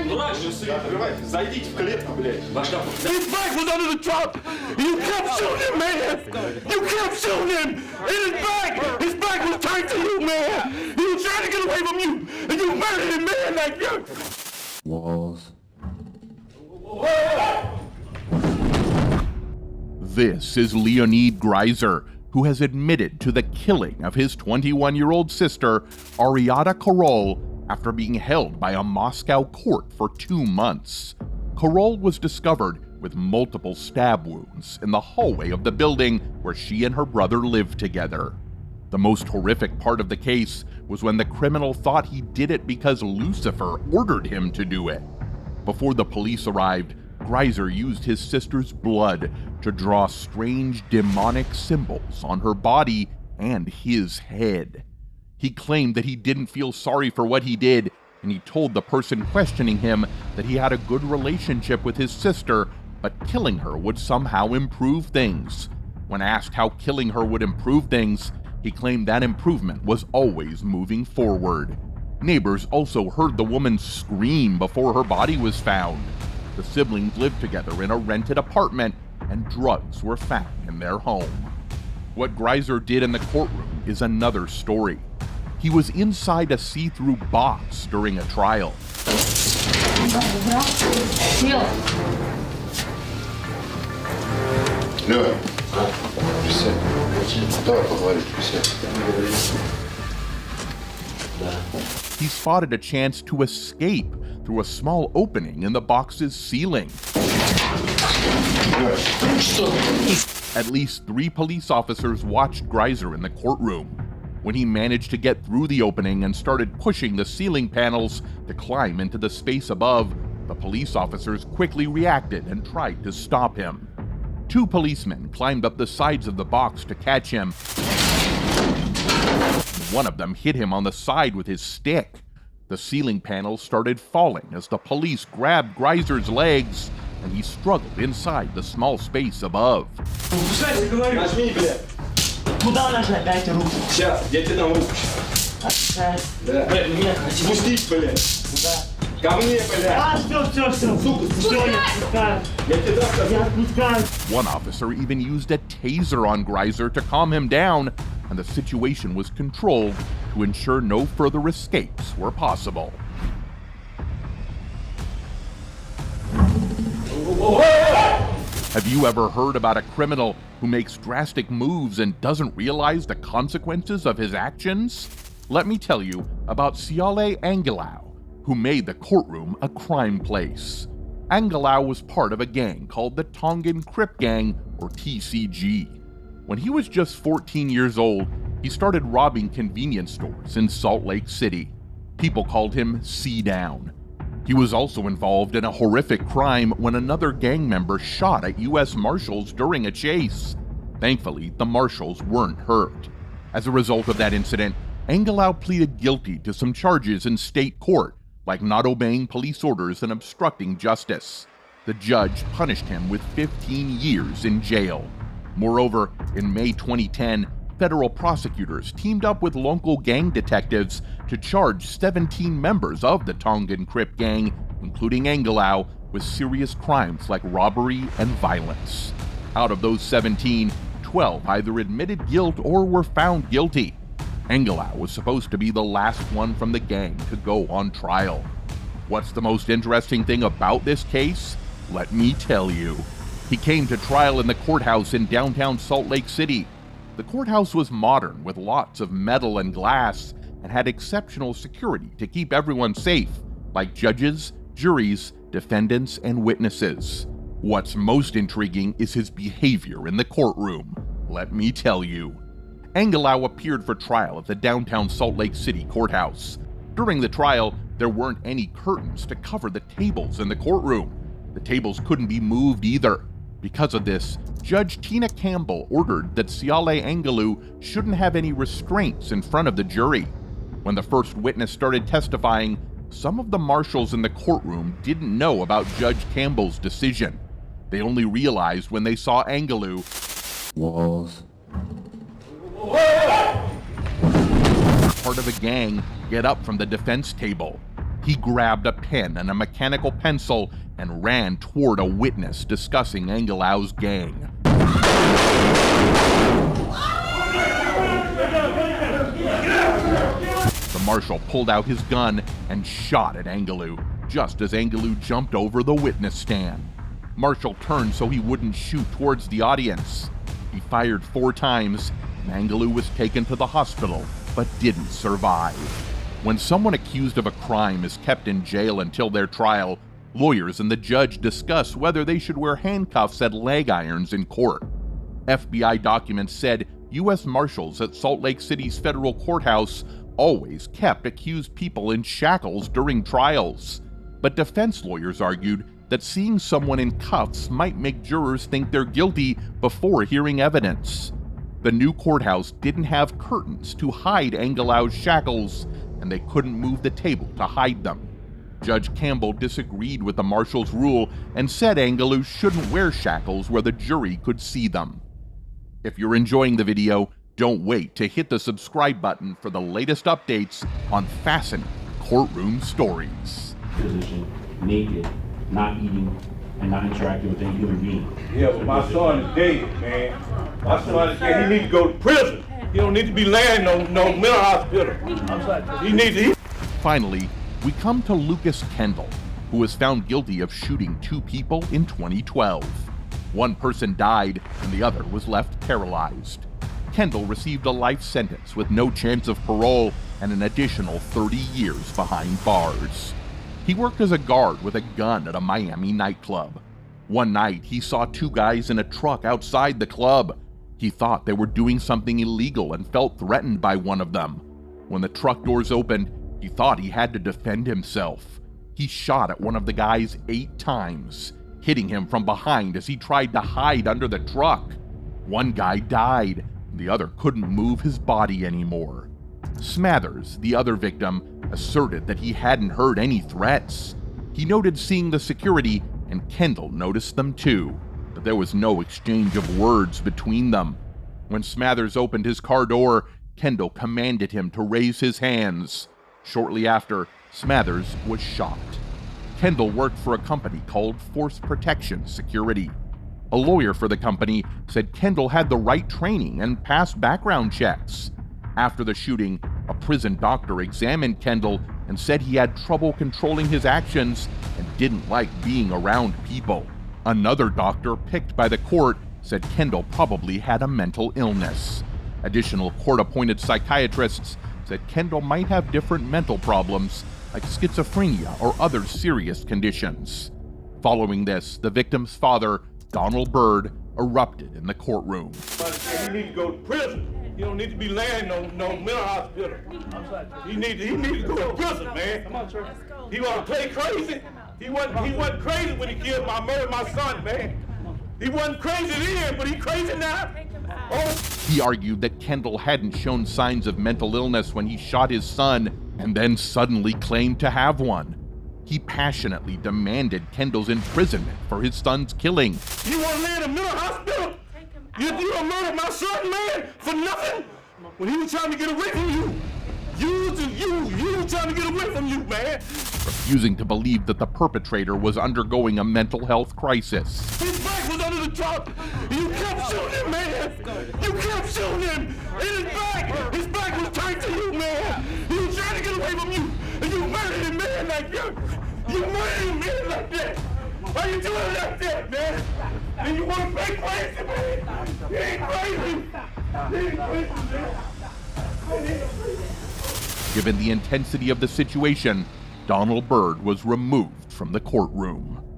Дурак же сын. Открывайте, зайдите в клетку, блядь. His back was under the truck! You kept shooting him, man! You kept shooting him! In his back was turned to you, man! He was trying to get away from you! And you murdered him, man, like you! Walls. This is Leonid Greiser, who has admitted to the killing of his 21-year-old sister, Ariada Karol, after being held by a Moscow court for 2 months. Karol was discovered with multiple stab wounds in the hallway of the building where she and her brother lived together. The most horrific part of the case was when the criminal thought he did it because Lucifer ordered him to do it. Before the police arrived, Greiser used his sister's blood to draw strange demonic symbols on her body and his head. He claimed that he didn't feel sorry for what he did, and he told the person questioning him that he had a good relationship with his sister, but killing her would somehow improve things. When asked how killing her would improve things, he claimed that improvement was always moving forward. Neighbors also heard the woman scream before her body was found. The siblings lived together in a rented apartment, and drugs were found in their home. What Greiser did in the courtroom is another story. He was inside a see-through box during a trial. Лёва, присядь. Давай поговорить, присядь. He spotted a chance to escape through a small opening in the box's ceiling. At least 3 police officers watched Greiser in the courtroom. When he managed to get through the opening and started pushing the ceiling panels to climb into the space above, the police officers quickly reacted and tried to stop him. 2 policemen climbed up the sides of the box to catch him. One of them hit him on the side with his stick. The ceiling panels started falling as the police grabbed Greiser's legs, and he struggled inside the small space above. Нажми, блядь. Куда нажать? Дайте руку. Сейчас, я тебе дам руку. Отпускай. Да. Нет, Спустись, блядь. куда? Ко мне, блядь. Все. Сука, Все, я отпускаю. Я тебе дам сказать. Я отпускаю. One officer even used a taser on Greiser to calm him down, and the situation was controlled to ensure no further escapes were possible. Have you ever heard about a criminal who makes drastic moves and doesn't realize the consequences of his actions? Let me tell you about Ciale Angelau, who made the courtroom a crime place. Angelau was part of a gang called the Tongan Crip Gang, or TCG. When he was just 14 years old, he started robbing convenience stores in Salt Lake City. People called him C-Down. He was also involved in a horrific crime when another gang member shot at U.S. Marshals during a chase. Thankfully, the Marshals weren't hurt. As a result of that incident, Angelau pleaded guilty to some charges in state court, like not obeying police orders and obstructing justice. The judge punished him with 15 years in jail. Moreover, in May 2010, federal prosecutors teamed up with local gang detectives to charge 17 members of the Tongan Crip Gang, including Angelau, with serious crimes like robbery and violence. Out of those 17, 12 either admitted guilt or were found guilty. Angelau was supposed to be the last one from the gang to go on trial. What's the most interesting thing about this case? Let me tell you. He came to trial in the courthouse in downtown Salt Lake City. The courthouse was modern with lots of metal and glass and had exceptional security to keep everyone safe, like judges, juries, defendants, and witnesses. What's most intriguing is his behavior in the courtroom. Let me tell you. Angelau appeared for trial at the downtown Salt Lake City courthouse. During the trial, there weren't any curtains to cover the tables in the courtroom. The tables couldn't be moved either. Because of this, Judge Tina Campbell ordered that Ciale Angelau shouldn't have any restraints in front of the jury. When the first witness started testifying, some of the marshals in the courtroom didn't know about Judge Campbell's decision. They only realized when they saw Angelau Walls. part of a gang get up from the defense table. He grabbed a pen and a mechanical pencil and ran toward a witness discussing Angelau's gang. The marshal pulled out his gun and shot at Angelou, just as Angelou jumped over the witness stand. Marshall turned so he wouldn't shoot towards the audience. He fired 4 times, and Angelou was taken to the hospital, but didn't survive. When someone accused of a crime is kept in jail until their trial, lawyers and the judge discuss whether they should wear handcuffs and leg irons in court. FBI documents said U.S. Marshals at Salt Lake City's federal courthouse always kept accused people in shackles during trials. But defense lawyers argued that seeing someone in cuffs might make jurors think they're guilty before hearing evidence. The new courthouse didn't have curtains to hide Angelau's shackles, and they couldn't move the table to hide them. Judge Campbell disagreed with the marshal's rule and said Angelou shouldn't wear shackles where the jury could see them. If you're enjoying the video, don't wait to hit the subscribe button for the latest updates on fascinating courtroom stories. Position, naked, not eating, and not interacting with any human being. Yeah, but my son is dead, man. My son is dead. He needs to go to prison. He don't need to be laying no mental hospital. He needs to. Finally, we come to Lucas Kendall, who was found guilty of shooting 2 people in 2012. One person died, and the other was left paralyzed. Kendall received a life sentence with no chance of parole and an additional 30 years behind bars. He worked as a guard with a gun at a Miami nightclub. One night, he saw 2 guys in a truck outside the club. He thought they were doing something illegal and felt threatened by one of them. When the truck doors opened, he thought he had to defend himself. He shot at one of the guys 8 times, hitting him from behind as he tried to hide under the truck. One guy died, and the other couldn't move his body anymore. Smathers, the other victim, asserted that he hadn't heard any threats. He noted seeing the security, and Kendall noticed them too, but there was no exchange of words between them. When Smathers opened his car door, Kendall commanded him to raise his hands. Shortly after, Smathers was shot. Kendall worked for a company called Force Protection Security. A lawyer for the company said Kendall had the right training and passed background checks. After the shooting, a prison doctor examined Kendall and said he had trouble controlling his actions and didn't like being around people. Another doctor picked by the court said Kendall probably had a mental illness. Additional court-appointed psychiatrists said Kendall might have different mental problems like schizophrenia or other serious conditions. Following this, the victim's father, Donald Byrd, erupted in the courtroom. He needs to go to prison. He don't need to be laying no mental hospital. He needs to go to prison, man. Come on, sir. He want to play crazy. He wasn't crazy when he killed my son, man. He wasn't crazy then, but he crazy now. Oh. He argued that Kendall hadn't shown signs of mental illness when he shot his son and then suddenly claimed to have one. He passionately demanded Kendall's imprisonment for his son's killing. You want to lay in a mental hospital? You murdered my son, man, for nothing? When he was trying to get away from you. You was trying to get away from you, man. Refusing to believe that the perpetrator was undergoing a mental health crisis. His back was under the truck. You kept shooting him, man. You kept shooting him. In his back was turned to you, man. He was trying to get away from you. And you murdered him, man, like that. You murdered him, man, like that. Why you doing it like that, man? And you want to play crazy, man? You ain't crazy. You ain't crazy, man. Given the intensity of the situation, Donald Byrd was removed from the courtroom.